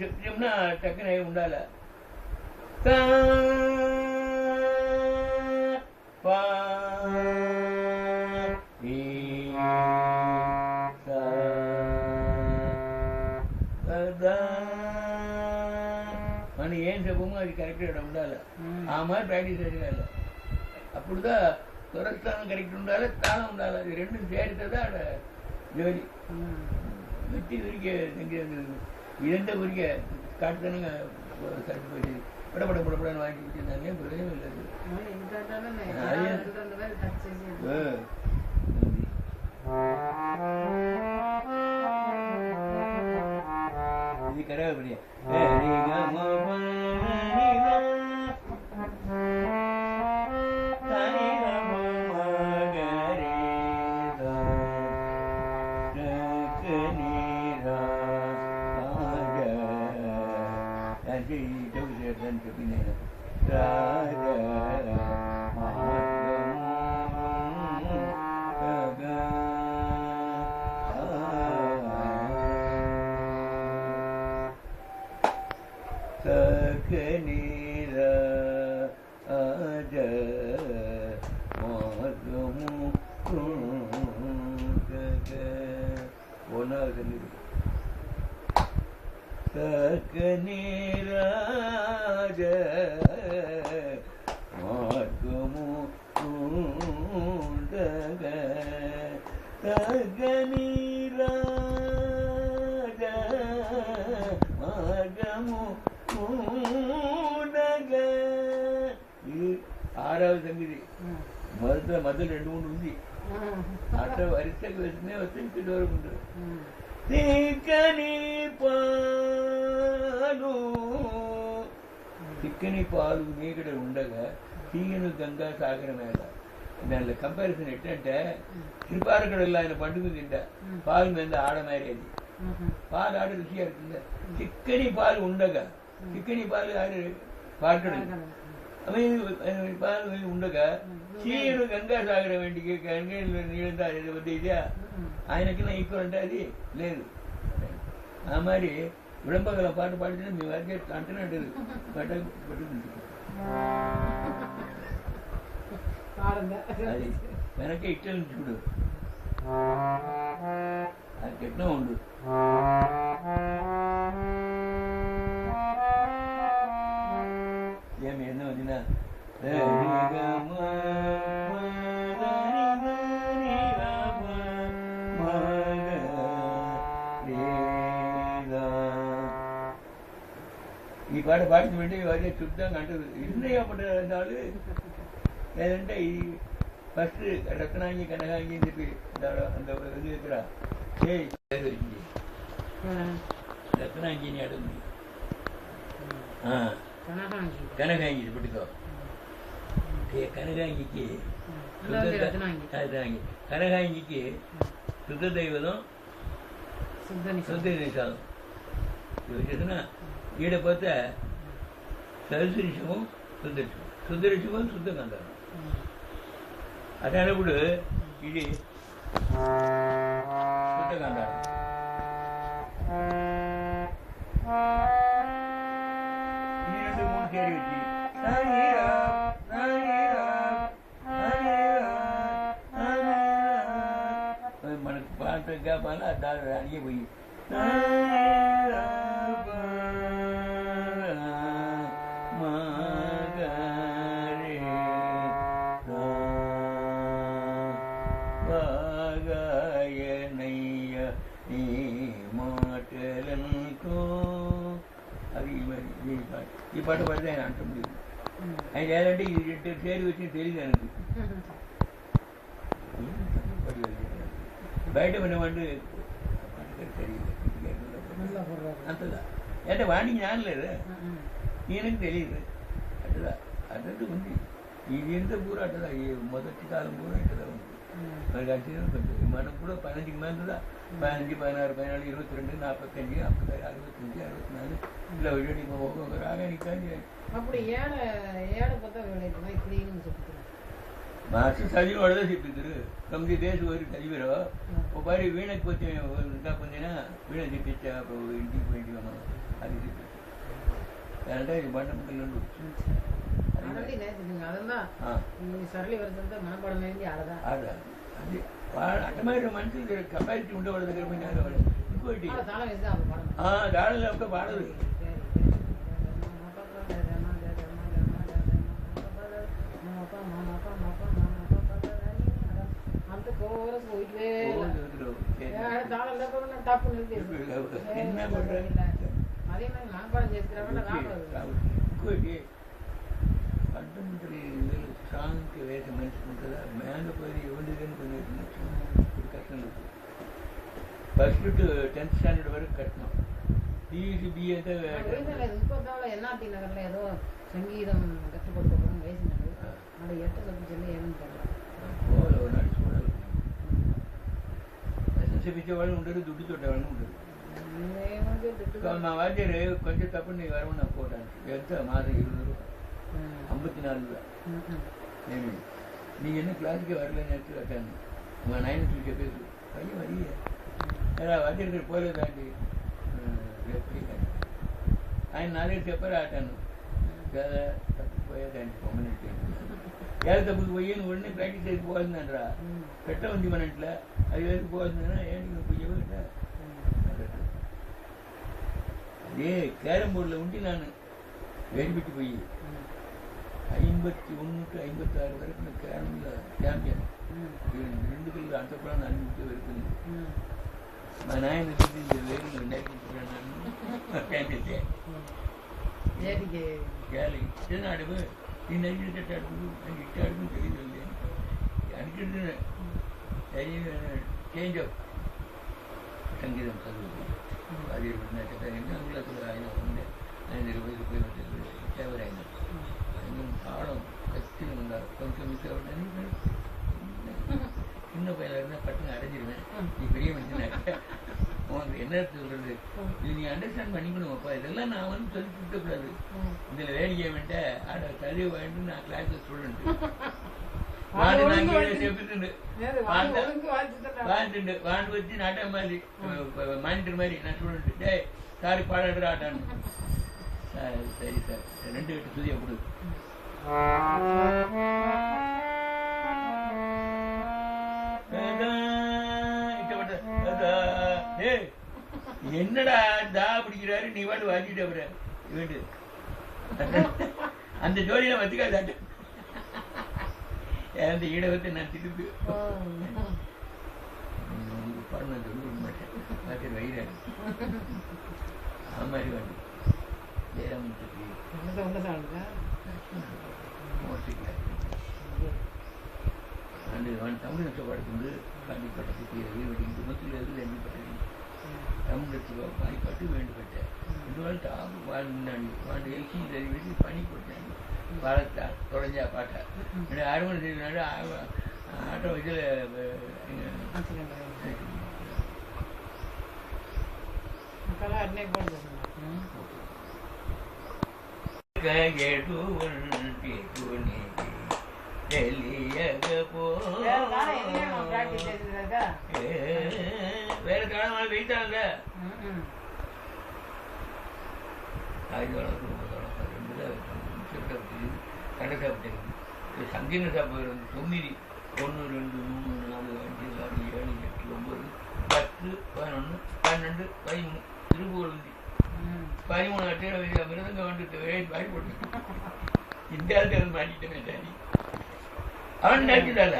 చెప్తున్నా టక్కున ఉండాలి. మనం ఏం చెప్పమో అది కరెక్ట్గా ఉండాలి. ఆ மாதிரி ప్రాక్టీస్ చేయాలి. అప్పుడుదా స్వరస్థానం కరెక్ట్ ఉండాలి, తాళం ఉండాలి. అది రెండు చేరుతుందా ఆడ జోలి வெட்டி உரிக்க இழந்த உரிக்க காட்டுத்தனங்க கருத்து படப்பட படப்படன்னு வாங்கி வச்சிருந்தாங்க. பிரயோஜனம் இல்லை. இது கரவாபடியா ఆరవ సంగతి. మొదలు రెండు మూడు ఉంది. అట్లా వరిసకు వేసుకునే వస్తే ఇంటి వరకు ఉంటుంది. చిక్కని పాలు మీగడ ఉండగా తీయను గంగా సాగరమేళ. దానిలో కంపారిజన్ ఎట్టంటే శ్రీపారకడల్లో ఆయన పండుగ తింటా పాలు మీద ఆడమేరేది. పాలు ఆడ రుచి అవుతుందా? చిక్కని పాలు ఉండగా, చిక్కని పాలు ఆడే పాడకడు పాలు ఉండగా చీయను గంగా సాగరం ఇంటికి గంగలో నీళ్ళంతా ఇదే ఆయనకి నా ఈక్వల్ అంటే అది లేదు. ఆ మరి విడంబగల పాట పాడితే మీ వారికి అంటున్నట్టు అది వెనక ఇట్టని చూడు, అది ఎట్లా ఉండు. ఏమి ఎన్నో వదినా ఈ పాట పాడించి పెట్టి వారి శుద్ధంగా అంటారు. ఇన్నయ్య పడ్డాడు. లేదంటే ఈ ఫస్ట్ రత్నాంగి కనకాంగి అని చెప్పి అంత దగ్గర దొరికింది. రత్నాంగిని అడుగుంది, కనకాంగి పుట్టుకో. కనకాంగికి కనకాంగికి శుద్ధ దైవతం శుద్ధ నిషాదం చేసిన ఈడపోతే సరస్సు ఋషిమం శుద్ధ ఋషిమం, శుద్ధ ఋషిమం శుద్ధ గంధారం. అటప్పుడు ఇది శుద్ధ గంధారం. ఇది రెండు మూడు చేరి వచ్చి మనకు పాట కాపాల దాని అడిగి పోయి ఈ పాట పడితే ఆయన అంటుంది. ఆయన ఏదంటే ఇది చేరి వచ్చిన తెలియదు ఆయనకి. బయట వినమంటే తెలియదు అంతదా అంటే వాడికి జ్ఞానం లేదా, ఈయనకి తెలియదు. అట్లా అన్నట్టు ఉంది. ఇది ఎంత పూర అట్టదా ఈ మొదటి కాలం పూర ఇట్టదా ఉంది. మరి అంటే కొంచెం మనం కూడా 15 మందిదా 15, 16, 17, 22, 45, 55, 65, 64 ఇలా వెళ్ళి ఒక్కొక్క రాగానికి కానీ అప్పుడు ఏడ కొత్త ఇప్పుడు ಮಾಸ್ಟರ್ ಸಜಿ ಒಳ್ಳೆ ಸಿಕ್ಕಿದ್ರು ನಮ್ದು ದೇಶ ಹೋಗಿ ಸಜಿಬಿರೋ ಒಬ್ಬರಿ ವೀಣಕ್ಕೆ ಹೋಗ್ತೀನಿ ಬಂದಿನ ವೀಣ ಸಿಕ್ಕಿಚ್ಚ ಇಂಟಿಗೆ போயிட்டு அது சிக்கிச்சு ஏன்டா இது பண்ண முடியல సరళి వరసంతా మనపడం ఆడదా అది అట్టమైన మనుషులు కెపాసిటీ ఉండేవాళ్ళ దగ్గర పోయినారు ఇంకోటి దాడులు ఒక పాడదు అంత కోరస్ పోయిట్వే தாளம் இல்ல தப்பு நிறுத்தி என்ன பண்றாங்க அதே மாதிரி மனப்பாடம் చేసుకురావడం ఇంకోటి ఫండమెంటల్ స్ట్రాంగ్ వేసే మనిషి ఉంటుందా మేకపోయి ఎవరికని కొంచెం ఇప్పుడు కష్టం లేదు ఫస్ట్ టు 10th స్టాండర్డ్ వరకు కట్టినాం பிஎஸ்சி பிஏ ఇంకోదాలో ఎన్ఆర్టీ నగర్లో ఏదో సంగీతం కట్టుబడుకోవడం వేసినాడు అక్కడ ఎట్ట చదివించాలి ఏమంటారు నడుచుకోవాలి ఎస్ఎస్సీ ఉండరు దుడ్డు చుట్టేవాళ్ళు ఉండరు మా వాద్యారు కొంచెం తప్పుడు నీ వరం నాకు పోవడానికి ఎంత మాసం 20 ரூபா 54 నేను நீ என்ன கிளாஸுக்கு வரலன்னு எடுத்து கட்டாను మా నాయన చూసే పేరు పని మరి ఎలా వాద్యారు పోలేదాండి రేపు ఆయన నా దగ్గర చెప్పారు ఆటాను కదా తప్పిపోయేదాన్ని పొమ్మనట్టు ఏదో తప్పుకు పోయి నువ్వు ఉடனே ప్రాక్టీస్ చేసి పోవాల్సిందంటరా పెట్ట ఉంది మన ఇంట్లో అది వేసి పోవాల్సిందనా ఏంటి నువ్వు పోయేవట అదే క్యారం బోర్డులో ఉండి నాను వేడిపెట్టి పోయి 51 to 56 వరకు నా క్యారంలో ఛాంపియన్ 2 కిలో అంతపురం అన్నింటి వరకు మా నాయన వేరు అడుగు నేను అడిగినట్టు అడుగు నాకు ఇట్ట అడుగు తెలియదు అనుకుంటున్నా చేంజ్ ఆఫ్ సంగీతం చదువు అది అందులో అసలు ఆయన ఉండే ఆయన 20 రూపాయలు ఇచ్చేవారు ఆయన పాడం கஷ்டம் இருந்தால் கொஞ்சம் மிஸ் ஆகிட்டேன்னு சின்ன பையனாக இருந்தால் பட்டுன்னு அடைஞ்சிருவேன் நீ பெரிய மனுஷனாக்க உனக்கு என்ன சொல்றது இது நீ அண்டர்ஸ்டாண்ட் பண்ணிக்கணும்ப்பா இதெல்லாம் நான் வந்து சொல்லி கொடுக்கக்கூடாது இதில் வேடிக்கை வேண்ட ஆட தழுவு வேண்டும் நான் கிளாஸில் ஸ்டூடெண்ட் வாண்டு நான் செப்பிட்டு வாண்டு வச்சு நாட்டம் மாதிரி மானிட்டர் மாதிரி நான் ஸ்டூடெண்ட் டே சாரி பாடாடுற ஆட்டான்னு சரி சார் 2 கட்டு சுதியை கொடு என்னடா தா பிடிக்கிறாரு நீ வாட்டு வாங்கிட்டு அப்புறம் வேண்டு அந்த ஜோடியில வச்சுக்காதாட்டு அந்த ஈடவத்தை நான் திருப்பி பாடம் நான் சொல்லி கொடுக்க மாட்டேன் பார்த்து வயிறாரு அது மாதிரி வாண்டு ஜெயராமத்துக்கு தமிழ் நஷ்டப்பாடுக்கு பாண்டிப்பட்டத்துக்கு வெடிக்கிட்டு எண்ணிப்பட்டது தமிழத்துக்கு பாடிப்பட்டு வேண்டுபட்டேன் 2 நாள் டாப்பு பாடு முன்னாடி பாண்டு எல்சி வெடி பனி போட்டேன் பாடத்தா தொடஞ்சா பாட்டா 6 மணி செய்யனால ஆட்டோ வயசில் வேற காலம் வெயிட்டாங்க கண்ட சாப்பிட்டு சங்கீன சாப்பிட்டு 9 1 2 3 4 5 6 7 8 9 10 11 12 13 திருப்பூர் வந்து 13 அட்டை மிருதங்க வந்துட்டு பாடி போட்டு இந்த ஆள்கிட்ட மாட்டிட்டேன் அவன் நினைச்சுட்டால